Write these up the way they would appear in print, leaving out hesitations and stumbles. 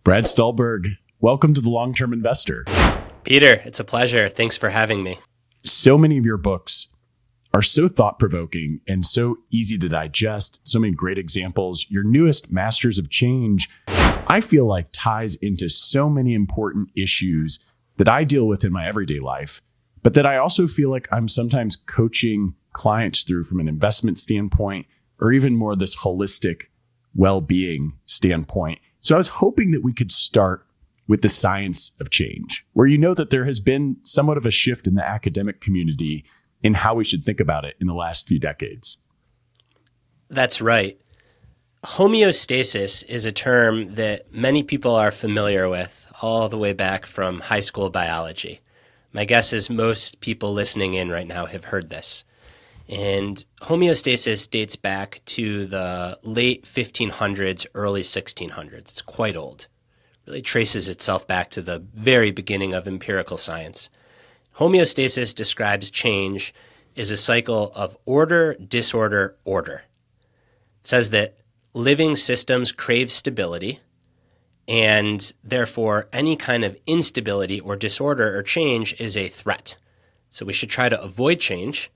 Brad Stulberg, welcome to The Long-Term Investor. Peter, it's a pleasure. Thanks for having me. So many of your books are so thought-provoking and so easy to digest. So many great examples. Your newest, Masters of Change, I feel like ties into so many important issues that I deal with in my everyday life, but that I also feel like I'm sometimes coaching clients through from an investment standpoint, or even more this holistic well-being standpoint. So I was hoping that we could start with the science of change, where you know that there has been somewhat of a shift in the academic community in how we should think about it in the last few decades. That's right. Homeostasis is a term that many people are familiar with all the way back from high school biology. My guess is most people listening in right now have heard this. And homeostasis dates back to the late 1500s, early 1600s. It's quite old. It really traces itself back to the very beginning of empirical science. Homeostasis describes change as a cycle of order, disorder, order. It says that living systems crave stability, and therefore any kind of instability or disorder or change is a threat. So we should try to avoid change.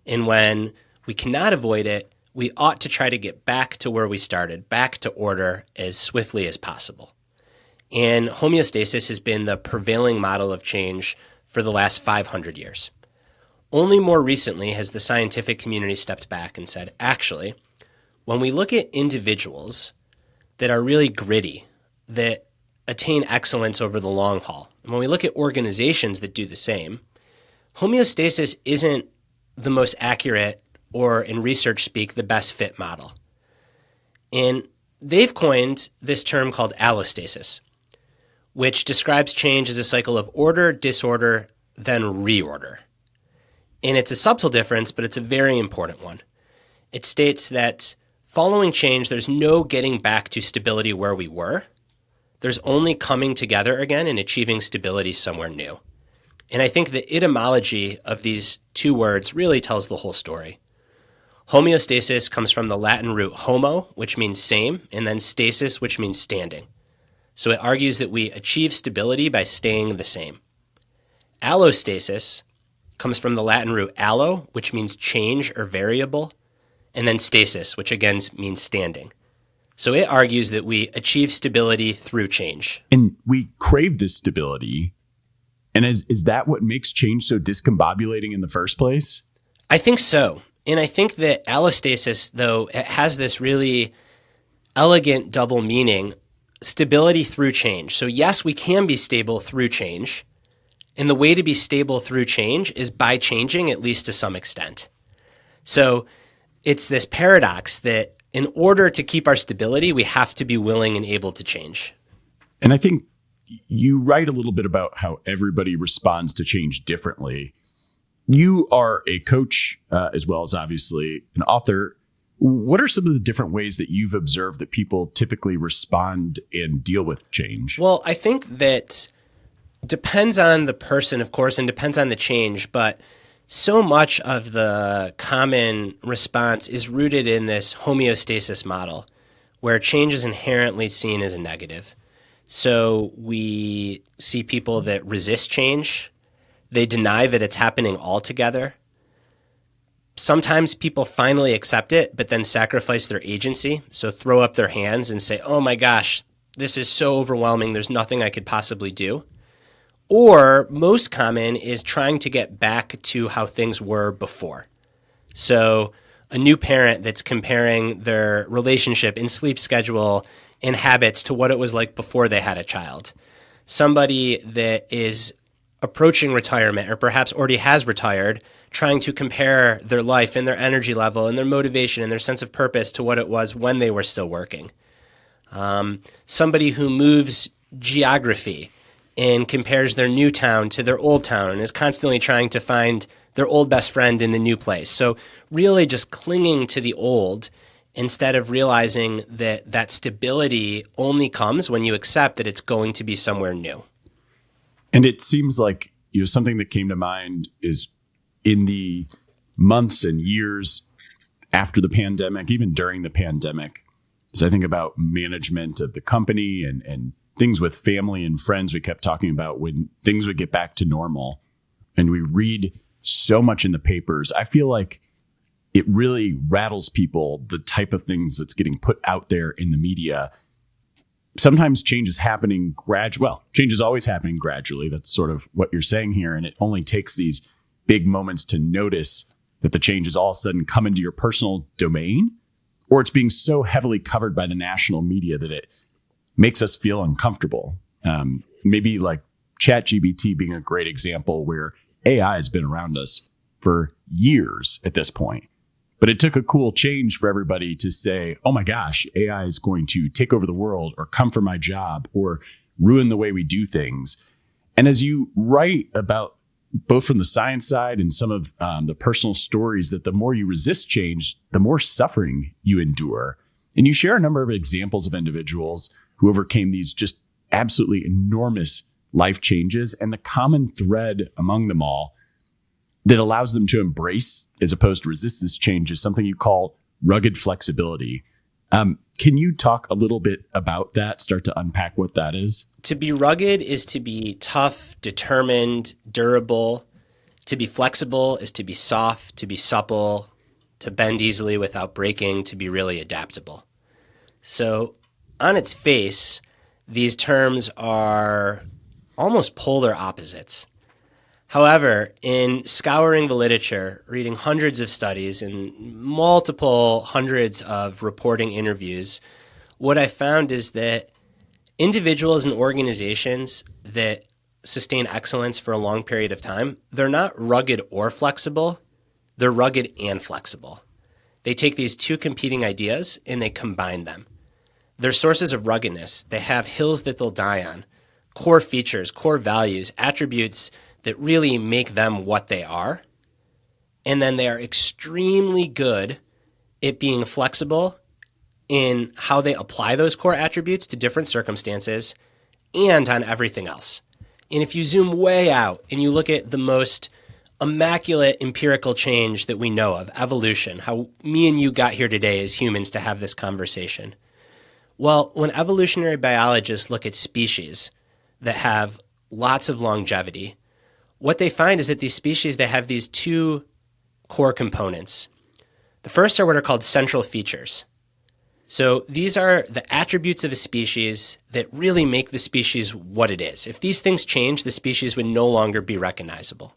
And when we cannot avoid it, we ought to try to get back to where we started, back to order as swiftly as possible. And homeostasis has been the prevailing model of change for the last 500 years. Only more recently has the scientific community stepped back and said, actually, when we look at individuals that are really gritty, that attain excellence over the long haul, and when we look at organizations that do the same, homeostasis isn't the most accurate, or in research speak, the best fit model. And they've coined this term called allostasis, which describes change as a cycle of order, disorder, then reorder. And it's a subtle difference, but it's a very important one. It states that following change, there's no getting back to stability where we were. There's only coming together again and achieving stability somewhere new. And I think the etymology of these two words really tells the whole story. Homeostasis comes from the Latin root homo, which means same, and then stasis, which means standing. So it argues that we achieve stability by staying the same. Allostasis comes from the Latin root allo, which means change or variable, and then stasis, which again means standing. So it argues that we achieve stability through change. And we crave this stability. And is that what makes change so discombobulating in the first place? I think so. And I think that allostasis, though, it has this really elegant double meaning, stability through change. So yes, we can be stable through change. And the way to be stable through change is by changing, at least to some extent. So it's this paradox that in order to keep our stability, we have to be willing and able to change. And I think you write a little bit about how everybody responds to change differently. You are a coach, as well as obviously an author. What are some of the different ways that you've observed that people typically respond and deal with change? Well, I think that depends on the person, of course, and depends on the change, but so much of the common response is rooted in this homeostasis model, where change is inherently seen as a negative. So we see people that resist change. They deny that it's happening altogether. Sometimes people finally accept it, but then sacrifice their agency. So throw up their hands and say, oh my gosh, this is so overwhelming. There's nothing I could possibly do. Or most common is trying to get back to how things were before. So a new parent that's comparing their relationship and sleep schedule and habits to what it was like before they had a child. Somebody that is approaching retirement or perhaps already has retired, trying to compare their life and their energy level and their motivation and their sense of purpose to what it was when they were still working. Somebody who moves geography and compares their new town to their old town and is constantly trying to find their old best friend in the new place. So really just clinging to the old instead of realizing that that stability only comes when you accept that it's going to be somewhere new. And it seems like, something that came to mind is in the months and years after the pandemic, even during the pandemic, as I think about management of the company and things with family and friends we kept talking about when things would get back to normal. And we read so much in the papers. I feel like it really rattles people, the type of things that's getting put out there in the media. Sometimes change is happening change is always happening gradually. That's sort of what you're saying here. And it only takes these big moments to notice that the change is all of a sudden come into your personal domain, or it's being so heavily covered by the national media that it makes us feel uncomfortable. Maybe like ChatGPT being a great example where AI has been around us for years at this point. But it took a cool change for everybody to say, oh my gosh, AI is going to take over the world or come for my job or ruin the way we do things. And as you write about both from the science side and some of the personal stories, that the more you resist change, the more suffering you endure. And you share a number of examples of individuals who overcame these just absolutely enormous life changes, and the common thread among them all that allows them to embrace as opposed to resist this change is something you call rugged flexibility. Can you talk a little bit about that, start to unpack what that is? To be rugged is to be tough, determined, durable. To be flexible is to be soft, to be supple, to bend easily without breaking, to be really adaptable. So on its face, these terms are almost polar opposites. However, in scouring the literature, reading hundreds of studies and multiple hundreds of reporting interviews, what I found is that individuals and organizations that sustain excellence for a long period of time, they're not rugged or flexible, they're rugged and flexible. They take these two competing ideas and they combine them. They're sources of ruggedness. They have hills that they'll die on, core features, core values, attributes that really make them what they are. And then they are extremely good at being flexible in how they apply those core attributes to different circumstances and on everything else. And if you zoom way out and you look at the most immaculate empirical change that we know of, evolution, how me and you got here today as humans to have this conversation. Well, when evolutionary biologists look at species that have lots of longevity, what they find is that these species, they have these two core components. The first are what are called central features. So these are the attributes of a species that really make the species what it is. If these things change, the species would no longer be recognizable.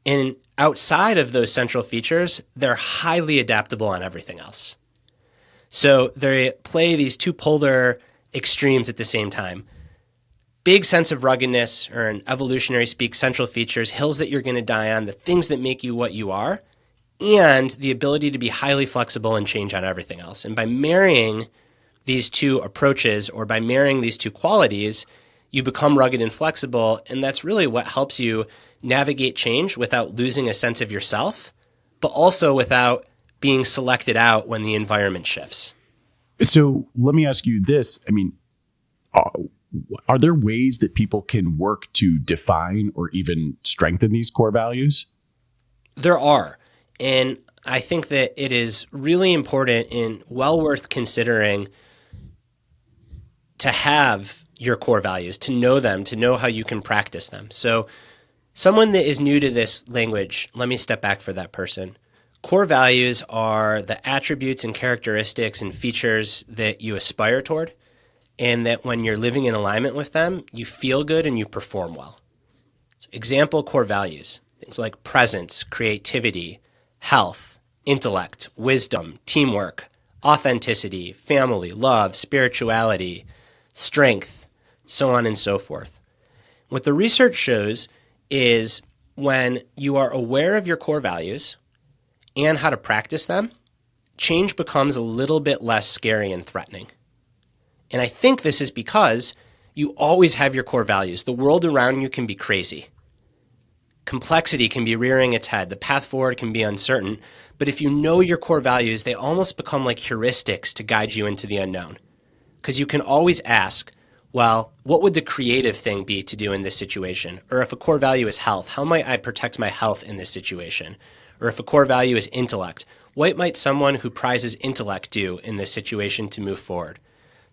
And outside of those central features, they're highly adaptable on everything else. So they play these two polar extremes at the same time. Big sense of ruggedness, or in evolutionary speak, central features, hills that you're going to die on, the things that make you what you are, and the ability to be highly flexible and change on everything else. And by marrying these two approaches, or by marrying these two qualities, you become rugged and flexible, and that's really what helps you navigate change without losing a sense of yourself, but also without being selected out when the environment shifts. So let me ask you this. I mean, are there ways that people can work to define or even strengthen these core values? There are. And I think that it is really important and well worth considering to have your core values, to know them, to know how you can practice them. So someone that is new to this language, let me step back for that person. Core values are the attributes and characteristics and features that you aspire toward, and that when you're living in alignment with them, you feel good and you perform well. So example core values, things like presence, creativity, health, intellect, wisdom, teamwork, authenticity, family, love, spirituality, strength, so on and so forth. What the research shows is when you are aware of your core values and how to practice them, change becomes a little bit less scary and threatening. And I think this is because you always have your core values. The world around you can be crazy. Complexity can be rearing its head. The path forward can be uncertain. But if you know your core values, they almost become like heuristics to guide you into the unknown. Because you can always ask, well, what would the creative thing be to do in this situation? Or if a core value is health, how might I protect my health in this situation? Or if a core value is intellect, what might someone who prizes intellect do in this situation to move forward?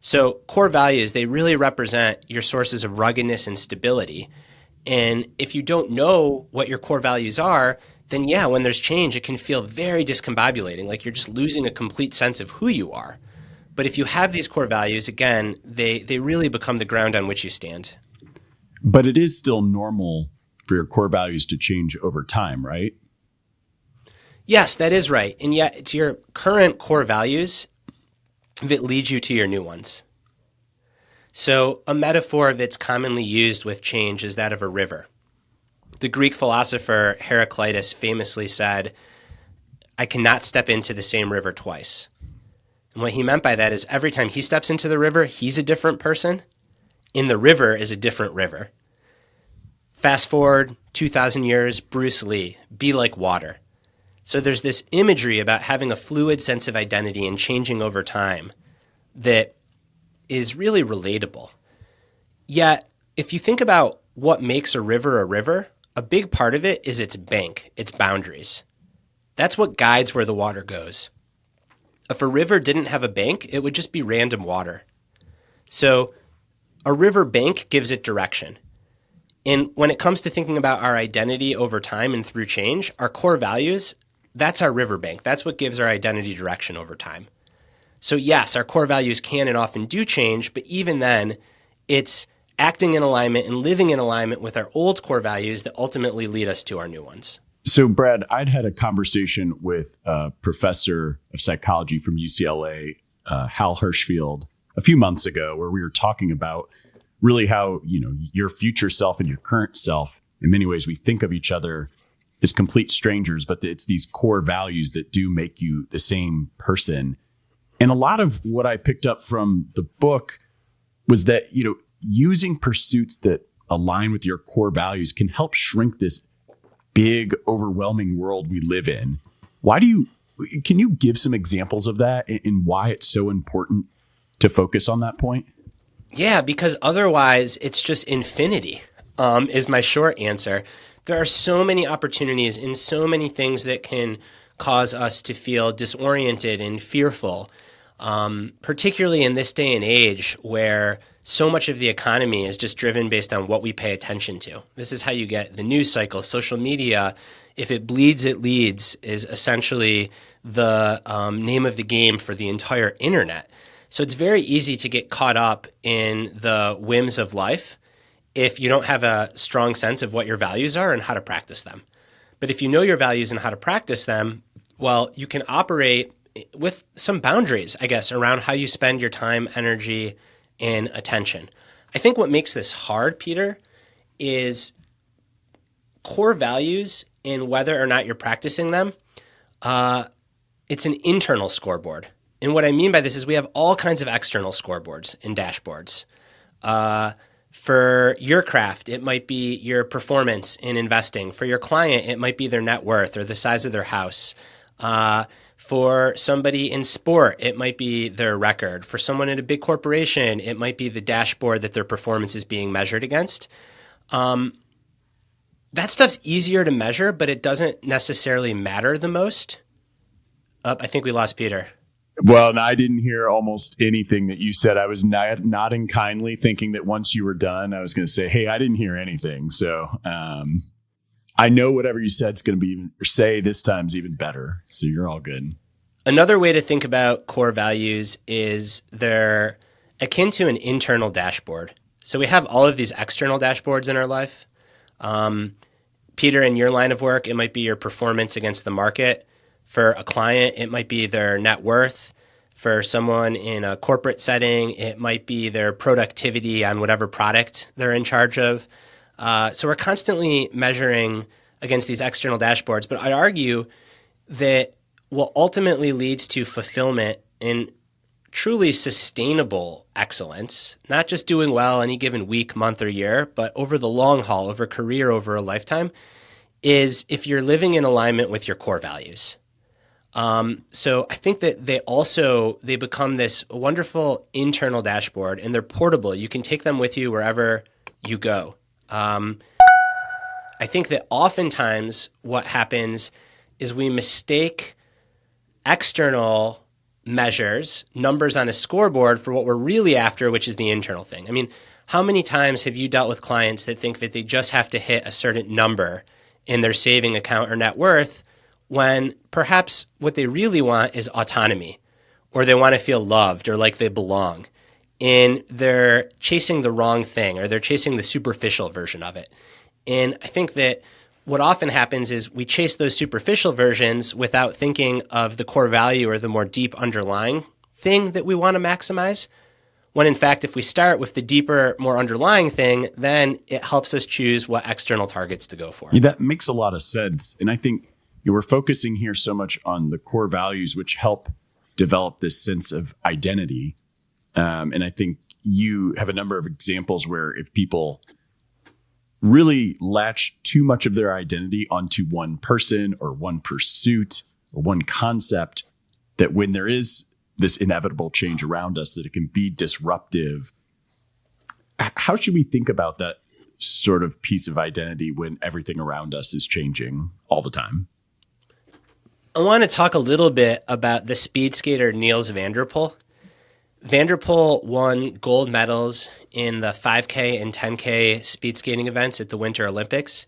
So core values, they really represent your sources of ruggedness and stability. And if you don't know what your core values are, then yeah, when there's change, it can feel very discombobulating, like you're just losing a complete sense of who you are. But if you have these core values, again, they really become the ground on which you stand. But it is still normal for your core values to change over time, right? Yes, that is right. And yet it's your current core values that lead you to your new ones. So a metaphor that's commonly used with change is that of a river. The Greek philosopher Heraclitus famously said, "I cannot step into the same river twice." And what he meant by that is every time he steps into the river, he's a different person. In the river is a different river. Fast forward 2,000 years, Bruce Lee, be like water. So there's this imagery about having a fluid sense of identity and changing over time that is really relatable. Yet, if you think about what makes a river, a big part of it is its bank, its boundaries. That's what guides where the water goes. If a river didn't have a bank, it would just be random water. So a river bank gives it direction. And when it comes to thinking about our identity over time and through change, our core values, that's our riverbank. That's what gives our identity direction over time. So yes, our core values can and often do change, but even then, it's acting in alignment and living in alignment with our old core values that ultimately lead us to our new ones. So, Brad, I'd had a conversation with a professor of psychology from UCLA, Hal Hirschfield, a few months ago, where we were talking about really how, your future self and your current self, in many ways, we think of each other as complete strangers, but it's these core values that do make you the same person. And a lot of what I picked up from the book was that, using pursuits that align with your core values can help shrink this big, overwhelming world we live in. Can you give some examples of that and why it's so important to focus on that point? Yeah, because otherwise it's just infinity, is my short answer. There are so many opportunities and so many things that can cause us to feel disoriented and fearful, particularly in this day and age where so much of the economy is just driven based on what we pay attention to. This is how you get the news cycle. Social media, if it bleeds, it leads, is essentially the name of the game for the entire internet. So it's very easy to get caught up in the whims of life if you don't have a strong sense of what your values are and how to practice them. But if you know your values and how to practice them, well, you can operate with some boundaries, I guess, around how you spend your time, energy, and attention. I think what makes this hard, Peter, is core values and whether or not you're practicing them. It's an internal scoreboard. And what I mean by this is we have all kinds of external scoreboards and dashboards. For your craft, it might be your performance in investing. For your client, it might be their net worth or the size of their house. For somebody in sport, it might be their record. For someone in a big corporation, it might be the dashboard that their performance is being measured against. That stuff's easier to measure, but it doesn't necessarily matter the most. I think we lost Peter. Well, I didn't hear almost anything that you said. I was nodding kindly, thinking that once you were done, I was going to say, hey, I didn't hear anything. So I know whatever you said is going to be say this time's even better. So you're all good. Another way to think about core values is they're akin to an internal dashboard. So we have all of these external dashboards in our life. Peter, in your line of work, it might be your performance against the market. For a client, it might be their net worth. For someone in a corporate setting, it might be their productivity on whatever product they're in charge of. So we're constantly measuring against these external dashboards, but I'd argue that what ultimately leads to fulfillment and truly sustainable excellence, not just doing well any given week, month, or year, but over the long haul, over a career, over a lifetime, is if you're living in alignment with your core values. So I think that they become this wonderful internal dashboard, and they're portable. You can take them with you wherever you go. I think that oftentimes what happens is we mistake external measures, numbers on a scoreboard for what we're really after, which is the internal thing. I mean, how many times have you dealt with clients that think that they just have to hit a certain number in their saving account or net worth when perhaps what they really want is autonomy, or they want to feel loved or like they belong, and they're chasing the wrong thing, or they're chasing the superficial version of it. And I think that what often happens is we chase those superficial versions without thinking of the core value or the more deep underlying thing that we want to maximize. When in fact, if we start with the deeper, more underlying thing, then it helps us choose what external targets to go for. Yeah, that makes a lot of sense. And I think we're focusing here so much on the core values, which help develop this sense of identity. And I think you have a number of examples where if people really latch too much of their identity onto one person or one pursuit or one concept, that when there is this inevitable change around us, that it can be disruptive. How should we think about that sort of piece of identity when everything around us is changing all the time? I want to talk a little bit about the speed skater Niels van der Poel. Van der Poel won gold medals in the 5K and 10K speed skating events at the Winter Olympics.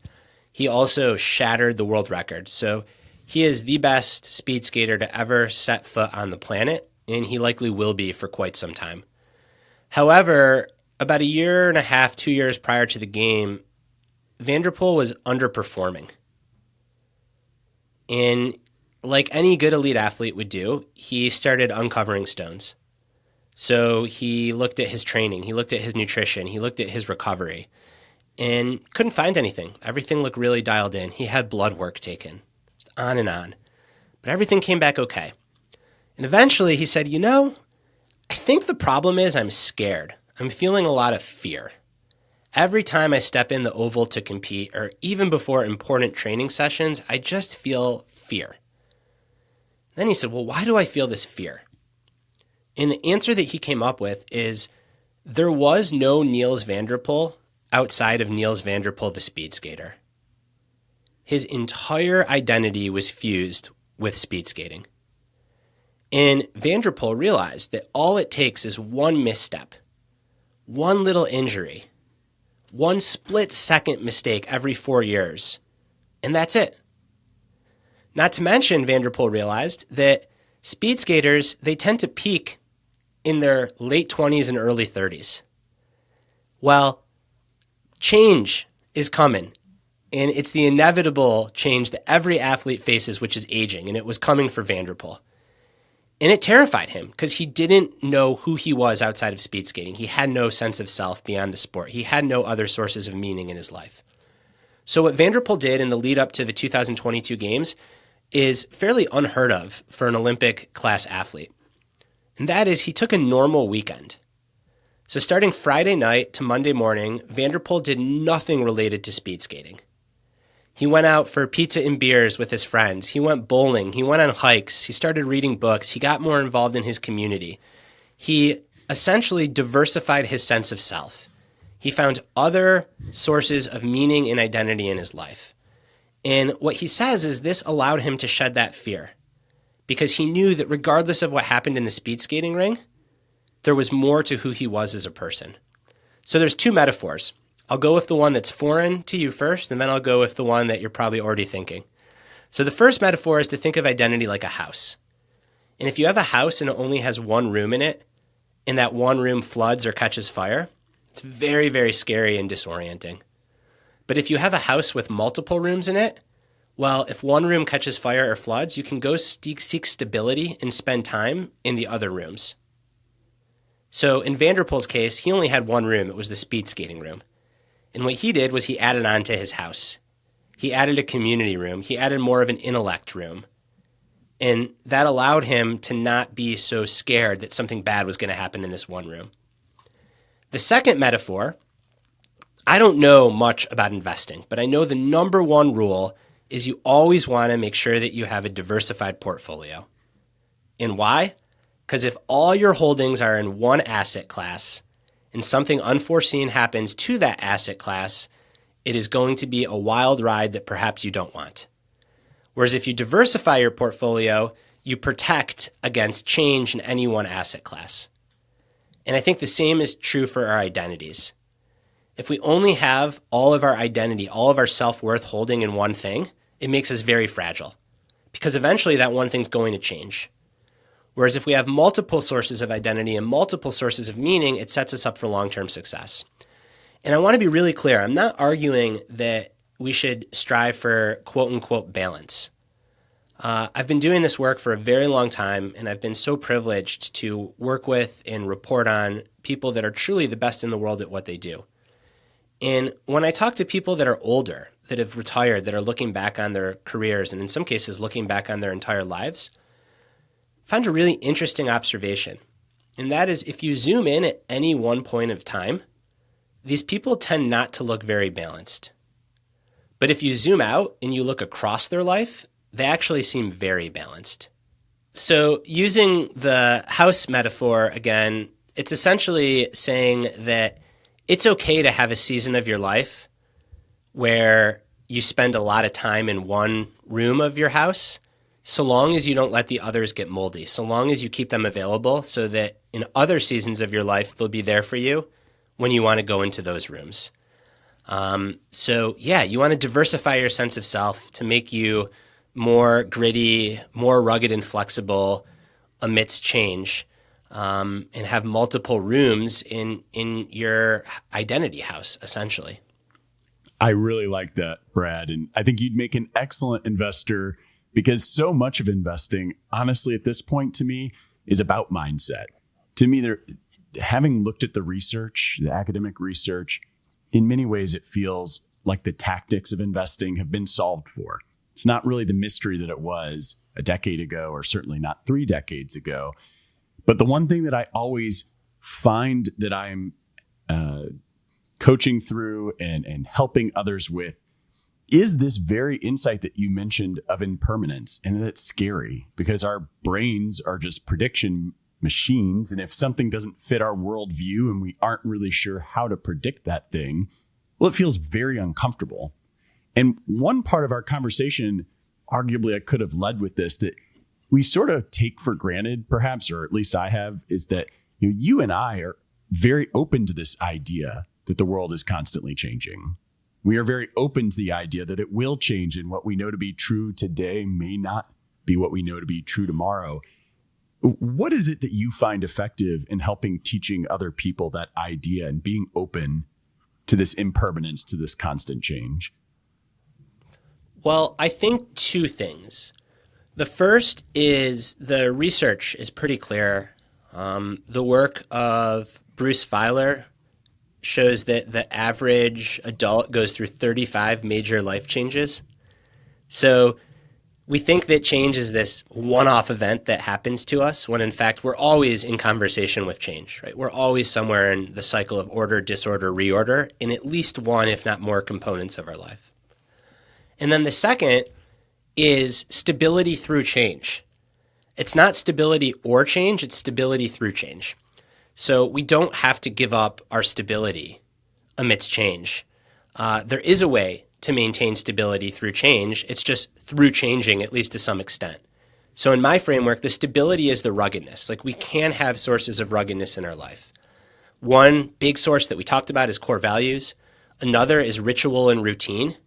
He also shattered the world record. So he is the best speed skater to ever set foot on the planet, and he likely will be for quite some time. However, about a year and a half, 2 years prior to the game, Van der Poel was underperforming. And like any good elite athlete would do, he started uncovering stones. So he looked at his training, he looked at his nutrition, he looked at his recovery, and couldn't find anything. Everything looked really dialed in. He had blood work taken, just on and on. But everything came back okay. And eventually he said, I think the problem is I'm scared. I'm feeling a lot of fear. Every time I step in the oval to compete, or even before important training sessions, I just feel fear. Then he said, well, why do I feel this fear? And the answer that he came up with is there was no Niels van der Poel outside of Niels van der Poel, the speed skater. His entire identity was fused with speed skating. And van der Poel realized that all it takes is one misstep, one little injury, one split-second mistake every 4 years, and that's it. Not to mention, van der Poel realized that speed skaters, they tend to peak in their late 20s and early 30s. Well, change is coming, and it's the inevitable change that every athlete faces, which is aging, and it was coming for van der Poel. And it terrified him because he didn't know who he was outside of speed skating. He had no sense of self beyond the sport. He had no other sources of meaning in his life. So what van der Poel did in the lead up to the 2022 games is fairly unheard of for an Olympic class athlete. And that is he took a normal weekend. So starting Friday night to Monday morning, van der Poel did nothing related to speed skating. He went out for pizza and beers with his friends. He went bowling. He went on hikes. He started reading books. He got more involved in his community. He essentially diversified his sense of self. He found other sources of meaning and identity in his life. And what he says is this allowed him to shed that fear because he knew that regardless of what happened in the speed skating ring, there was more to who he was as a person. So there's two metaphors. I'll go with the one that's foreign to you first, and then I'll go with the one that you're probably already thinking. So the first metaphor is to think of identity like a house. And if you have a house and it only has one room in it, and that one room floods or catches fire, it's very, very scary and disorienting. But if you have a house with multiple rooms in it, well, if one room catches fire or floods, you can go seek stability and spend time in the other rooms. So in van der Poel's case, he only had one room. It was the speed skating room. And what he did was he added on to his house. He added a community room. He added more of an intellect room. And that allowed him to not be so scared that something bad was going to happen in this one room. The second metaphor, I don't know much about investing, but I know the number one rule is you always want to make sure that you have a diversified portfolio. And why? Because if all your holdings are in one asset class and something unforeseen happens to that asset class, it is going to be a wild ride that perhaps you don't want. Whereas if you diversify your portfolio, you protect against change in any one asset class. And I think the same is true for our identities. If we only have all of our identity, all of our self-worth holding in one thing, it makes us very fragile because eventually that one thing's going to change. Whereas if we have multiple sources of identity and multiple sources of meaning, it sets us up for long-term success. And I want to be really clear. I'm not arguing that we should strive for quote-unquote balance. I've been doing this work for a very long time, and I've been so privileged to work with and report on people that are truly the best in the world at what they do. And when I talk to people that are older, that have retired, that are looking back on their careers, and in some cases looking back on their entire lives, I find a really interesting observation. And that is, if you zoom in at any one point of time, these people tend not to look very balanced. But if you zoom out and you look across their life, they actually seem very balanced. So using the house metaphor again, it's essentially saying that it's okay to have a season of your life where you spend a lot of time in one room of your house, so long as you don't let the others get moldy, so long as you keep them available so that in other seasons of your life, they'll be there for you when you want to go into those rooms. You want to diversify your sense of self to make you more gritty, more rugged and flexible amidst change, and have multiple rooms in your identity house, essentially. I really like that, Brad. And I think you'd make an excellent investor because so much of investing, honestly, at this point to me, is about mindset. To me, having looked at the research, the academic research, in many ways, it feels like the tactics of investing have been solved for. It's not really the mystery that it was a decade ago, or certainly not 3 decades ago. But the one thing that I always find that I'm coaching through and helping others with is this very insight that you mentioned of impermanence. And it's scary because our brains are just prediction machines. And if something doesn't fit our worldview and we aren't really sure how to predict that thing, well, it feels very uncomfortable. And one part of our conversation, arguably I could have led with this, that we sort of take for granted, perhaps, or at least I have, is that you and I are very open to this idea that the world is constantly changing. We are very open to the idea that it will change, and what we know to be true today may not be what we know to be true tomorrow. What is it that you find effective in helping teaching other people that idea and being open to this impermanence, to this constant change? Well, I think 2 things. The first is the research is pretty clear. The work of Bruce Feiler shows that the average adult goes through 35 major life changes. So we think that change is this one-off event that happens to us when in fact we're always in conversation with change, right? We're always somewhere in the cycle of order, disorder, reorder in at least one, if not more, components of our life. And then the second is stability through change. It's not stability or change, it's stability through change. So we don't have to give up our stability amidst change. There is a way to maintain stability through change. It's just through changing, at least to some extent. So in my framework, the stability is the ruggedness. Like we can have sources of ruggedness in our life. One big source that we talked about is core values. Another is ritual and routine.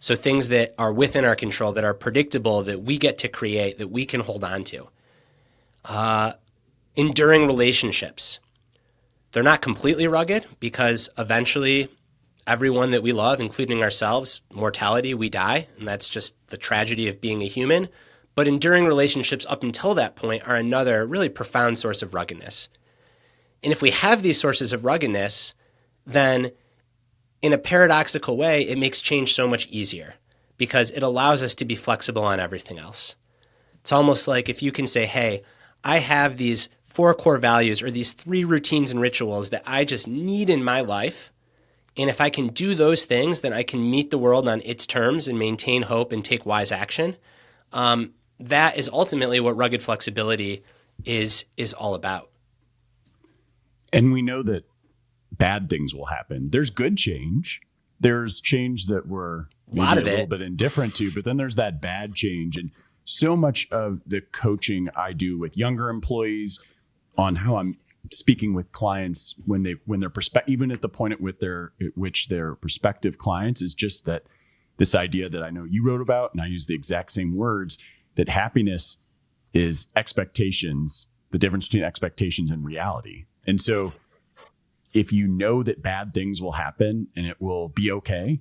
So things that are within our control, that are predictable, that we get to create, that we can hold on to. Enduring relationships. They're not completely rugged because eventually everyone that we love, including ourselves, mortality, we die. And that's just the tragedy of being a human. But enduring relationships up until that point are another really profound source of ruggedness. And if we have these sources of ruggedness, then in a paradoxical way, it makes change so much easier because it allows us to be flexible on everything else. It's almost like if you can say, hey, I have these 4 core values or these 3 routines and rituals that I just need in my life. And if I can do those things, then I can meet the world on its terms and maintain hope and take wise action. That is ultimately what rugged flexibility is all about. And we know that bad things will happen. There's good change. There's change that we're maybe a little bit indifferent to, but then there's that bad change. And so much of the coaching I do with younger employees on how I'm speaking with clients when they're even at the point at which they're prospective clients is just that this idea that I know you wrote about, and I use the exact same words, that happiness is expectations, the difference between expectations and reality. And so if you know that bad things will happen and it will be okay,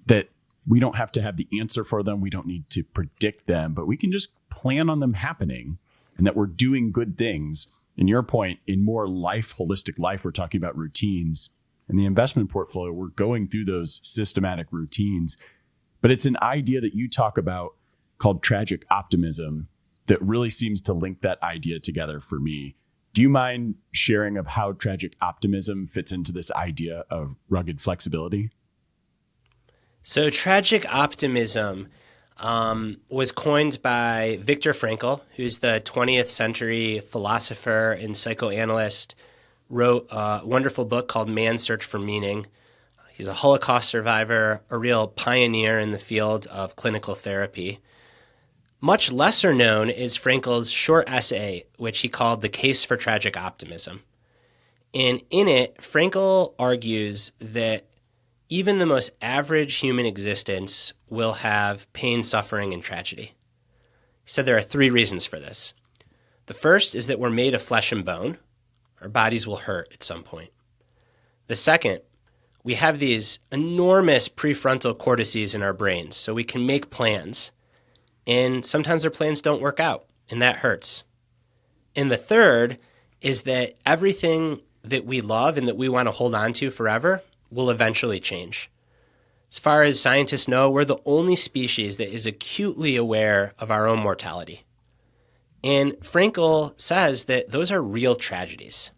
that we don't have to have the answer for them. We don't need to predict them, but we can just plan on them happening and that we're doing good things. And your point, in more holistic life, we're talking about routines. In the investment portfolio, we're going through those systematic routines. But it's an idea that you talk about called tragic optimism that really seems to link that idea together for me. Do you mind sharing of how tragic optimism fits into this idea of rugged flexibility? So tragic optimism was coined by Viktor Frankl, who's the 20th century philosopher and psychoanalyst, wrote a wonderful book called Man's Search for Meaning. He's a Holocaust survivor, a real pioneer in the field of clinical therapy. Much lesser known is Frankl's short essay, which he called The Case for Tragic Optimism. And in it, Frankl argues that even the most average human existence will have pain, suffering, and tragedy. He said there are 3 reasons for this. The first is that we're made of flesh and bone. Our bodies will hurt at some point. The second, we have these enormous prefrontal cortices in our brains, so we can make plans. And sometimes our plans don't work out, and that hurts. And the third is that everything that we love and that we want to hold on to forever will eventually change. As far as scientists know, we're the only species that is acutely aware of our own mortality. And Frankl says that those are real tragedies.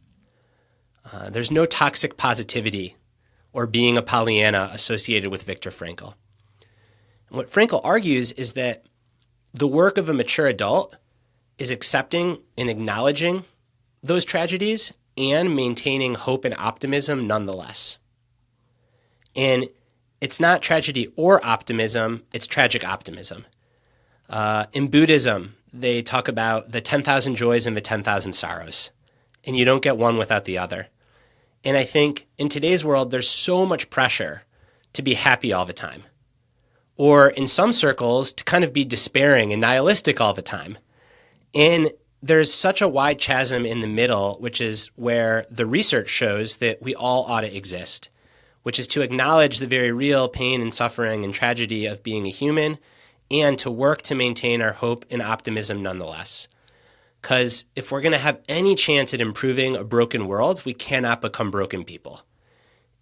There's no toxic positivity or being a Pollyanna associated with Viktor Frankl. And what Frankl argues is that the work of a mature adult is accepting and acknowledging those tragedies and maintaining hope and optimism nonetheless. And it's not tragedy or optimism, it's tragic optimism. In Buddhism, they talk about the 10,000 joys and the 10,000 sorrows, and you don't get one without the other. And I think in today's world, there's so much pressure to be happy all the time, or in some circles, to kind of be despairing and nihilistic all the time. And there's such a wide chasm in the middle, which is where the research shows that we all ought to exist, which is to acknowledge the very real pain and suffering and tragedy of being a human and to work to maintain our hope and optimism nonetheless. Because if we're going to have any chance at improving a broken world, we cannot become broken people.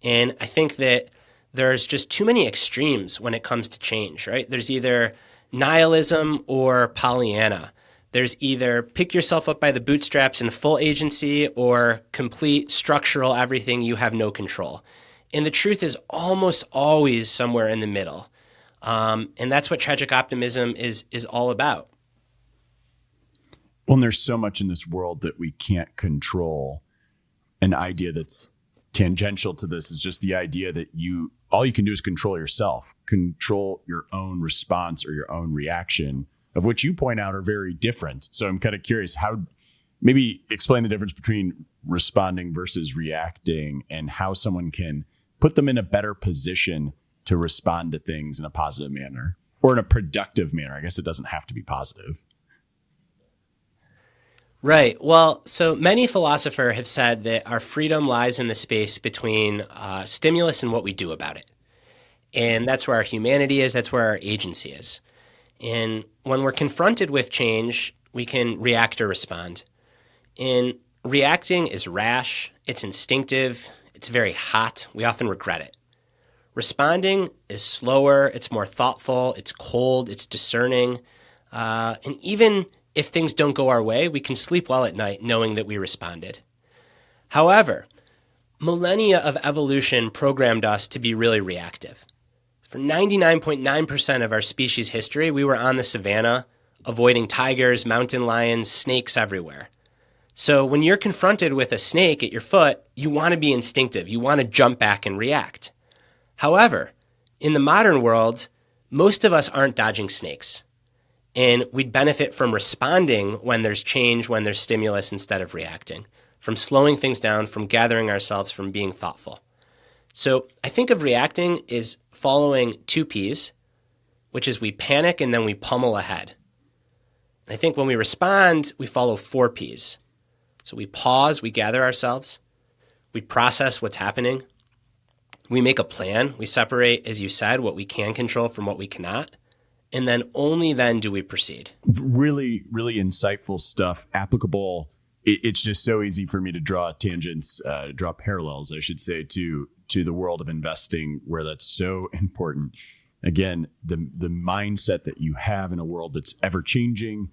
And I think that there's just too many extremes when it comes to change, right? There's either nihilism or Pollyanna. There's either pick yourself up by the bootstraps and full agency or complete structural everything, you have no control. And the truth is almost always somewhere in the middle. And that's what tragic optimism is all about. Well, and there's so much in this world that we can't control. An idea that's tangential to this is just the idea that all you can do is control yourself, control your own response or your own reaction, of which you point out are very different. So I'm kind of curious maybe explain the difference between responding versus reacting and how someone can put them in a better position to respond to things in a positive manner or in a productive manner. I guess it doesn't have to be positive. Right. Well, so many philosophers have said that our freedom lies in the space between stimulus and what we do about it. And that's where our humanity is. That's where our agency is. And when we're confronted with change, we can react or respond. And reacting is rash. It's instinctive. It's very hot. We often regret it. Responding is slower. It's more thoughtful. It's cold. It's discerning. And even if things don't go our way, we can sleep well at night knowing that we responded. However, millennia of evolution programmed us to be really reactive. For 99.9% of our species history, we were on the savannah, avoiding tigers, mountain lions, snakes everywhere. So when you're confronted with a snake at your foot, you want to be instinctive. You want to jump back and react. However, in the modern world, most of us aren't dodging snakes. And we'd benefit from responding when there's change, when there's stimulus, instead of reacting, from slowing things down, from gathering ourselves, from being thoughtful. So I think of reacting as following 2 Ps, which is we panic and then we pummel ahead. And I think when we respond, we follow 4 Ps. So we pause, we gather ourselves, we process what's happening, we make a plan, we separate, as you said, what we can control from what we cannot, and then only then do we proceed. Really, really insightful stuff, applicable. It's just so easy for me to draw tangents, draw parallels, I should say, to the world of investing, where that's so important. Again, the mindset that you have in a world that's ever changing,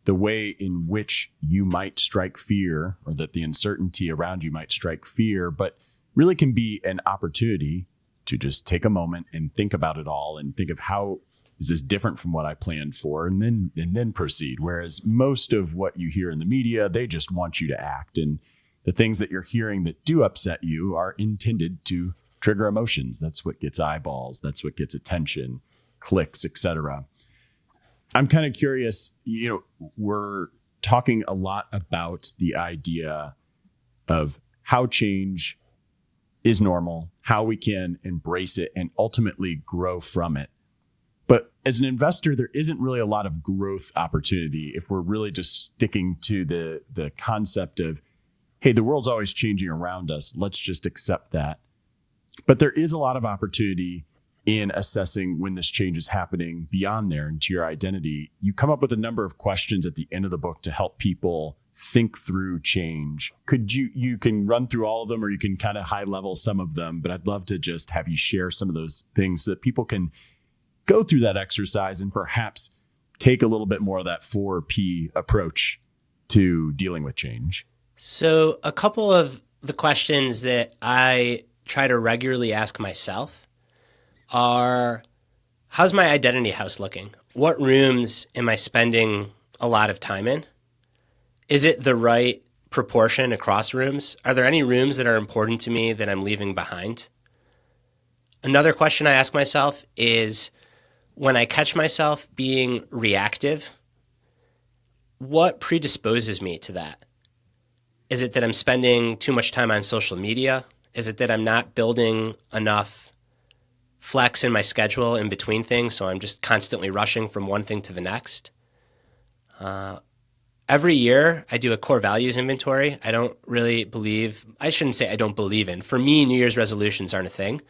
the way in which you might strike fear, or that the uncertainty around you might strike fear, but really can be an opportunity to just take a moment and think about it all and think of how is this different from what I planned for, and then proceed. Whereas most of what you hear in the media, they just want you to act. And the things that you're hearing that do upset you are intended to trigger emotions. That's what gets eyeballs. That's what gets attention, clicks, etc. I'm kind of curious, we're talking a lot about the idea of how change is normal, how we can embrace it and ultimately grow from it. But as an investor, there isn't really a lot of growth opportunity if we're really just sticking to the concept of, hey, the world's always changing around us. Let's just accept that. But there is a lot of opportunity in assessing when this change is happening beyond there into your identity. You come up with a number of questions at the end of the book to help people think through change. You can run through all of them, or you can kind of high level some of them, but I'd love to just have you share some of those things so that people can go through that exercise and perhaps take a little bit more of that 4P approach to dealing with change. So a couple of the questions that I try to regularly ask myself are, how's my identity house looking? What rooms am I spending a lot of time in? Is it the right proportion across rooms? Are there any rooms that are important to me that I'm leaving behind? Another question I ask myself is, when I catch myself being reactive, what predisposes me to that? Is it that I'm spending too much time on social media? Is it that I'm not building enough flex in my schedule in between things, so I'm just constantly rushing from one thing to the next? Every year, I do a core values inventory. I shouldn't say I don't believe in. For me, New Year's resolutions aren't a thing.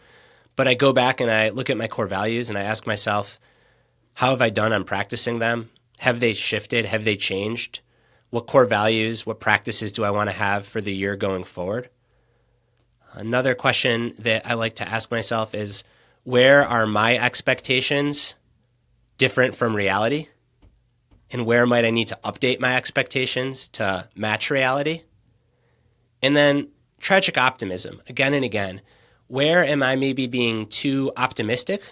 But I go back and I look at my core values and I ask myself, how have I done on practicing them? Have they shifted? Have they changed? What core values, what practices do I want to have for the year going forward? Another question that I like to ask myself is, where are my expectations different from reality? And where might I need to update my expectations to match reality? And then tragic optimism, again and again. Where am I maybe being too optimistic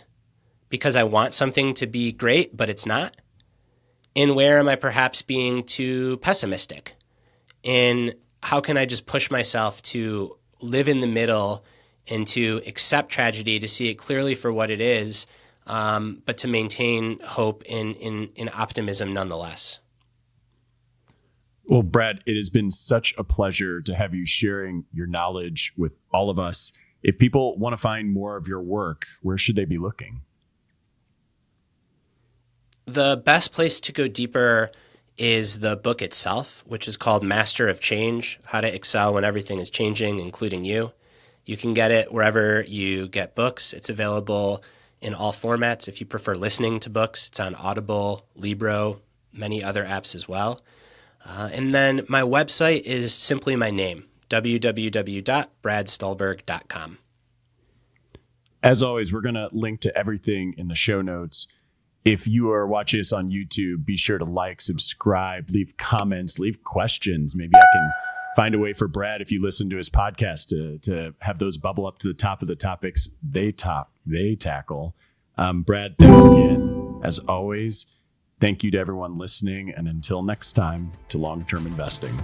because I want something to be great, but it's not? And where am I perhaps being too pessimistic? And how can I just push myself to live in the middle and to accept tragedy, to see it clearly for what it is, but to maintain hope in optimism nonetheless? Well, Brad, it has been such a pleasure to have you sharing your knowledge with all of us. If people want to find more of your work, where should they be looking? The best place to go deeper is the book itself, which is called Master of Change: How to Excel When Everything is Changing, Including You. You can get it wherever you get books. It's available in all formats. If you prefer listening to books, it's on Audible, Libro, many other apps as well. And then my website is simply my name, www.bradstulberg.com. As always, we're going to link to everything in the show notes. If you are watching us on YouTube, be sure to like, subscribe, leave comments, leave questions. Maybe I can find a way for Brad, if you listen to his podcast, to have those bubble up to the top of the topics they tackle. Brad, thanks again. As always, thank you to everyone listening. And until next time, to long-term investing.